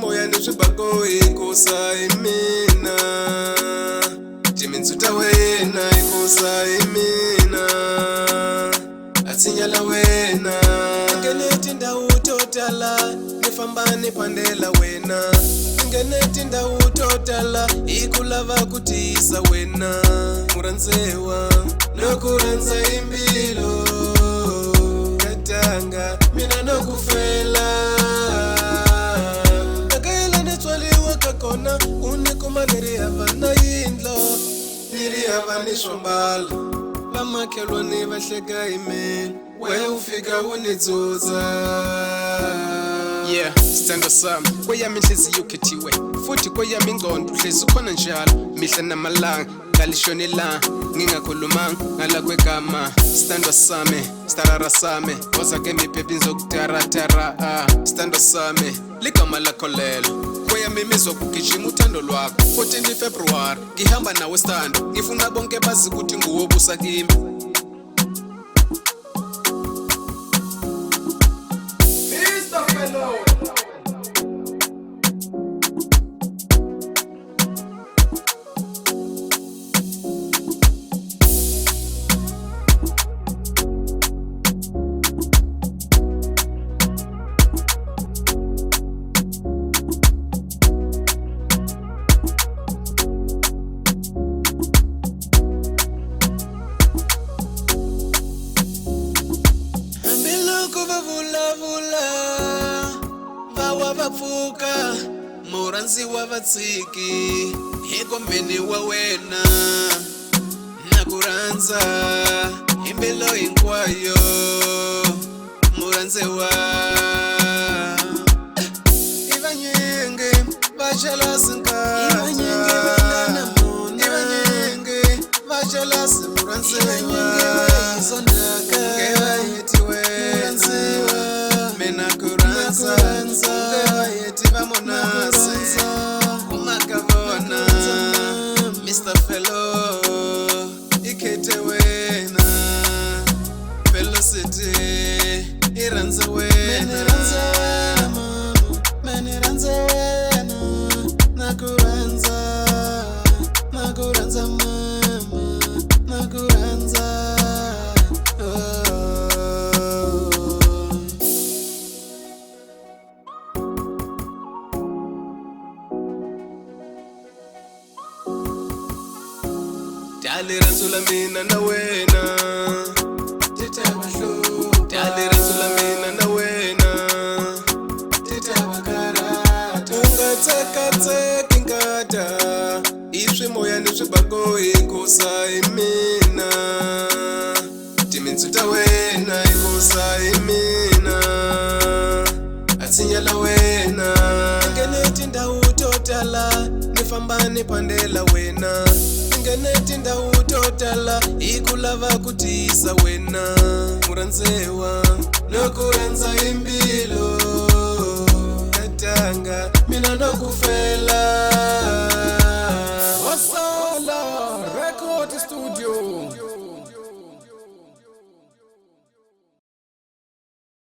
Moya ni swibako ikusa imina Timinsuta wena ikusa imina Atsinyala wena Ngeneti ndawutotala Nifambani pandela wena Ngeneti ndawutotala Ikulava kutisa wena Muranzewa Nokuranza imbilo Katanga Mina nokufela Kona unikuma nirihava na yindlo Nirihava ni shombala Vamakhelwa ni vahleka ime We ufika unidzuza Yeah, stand sami kweyami inhliziyo ukhethiwe futhi kweyami ingqondo hlezi ukhona njalo mihla namalanga ngalishonelanga ngingakhulumanga ngala kwegama stand sami starara sami oza ke miphephi nzokutaratara stand sami ligama lakho lelo kweyami imizwa kugijima uthando lwakho 14 February ngihamba nawe stand ngifuna bonke bazi ukuthi nguwe obusa kimi Vafuka Muranzi wa vatsiki Hikombeni wa wena Nakuranza Imbelo inkwayo Muranzi wa Ivanyenge Vachala sinkata Ivanyenge Vachala simuranzi wa Sonaka Yetiwe Mena kuranza Monase, umakavona, Mr. Fellow, ikete wena, velocity, iranza wena, meniranza wena, nakuranza mama, nakuranza. Daliranzula mina na wena Teta basho Daliranzula mina na wena Teta bakarata Ungateka tseka ingata Iswi moya ni swibako ikusa imina Timinsuta wena ikusa imina Atsinyala wena Ngeneti ndawutotala Nifambani pandela wena Ngeneti ndawutotala Ikulava kutisa wena Muranzewa Nokuranza imbilo Katanga Mina nokufela Wasala Record Studio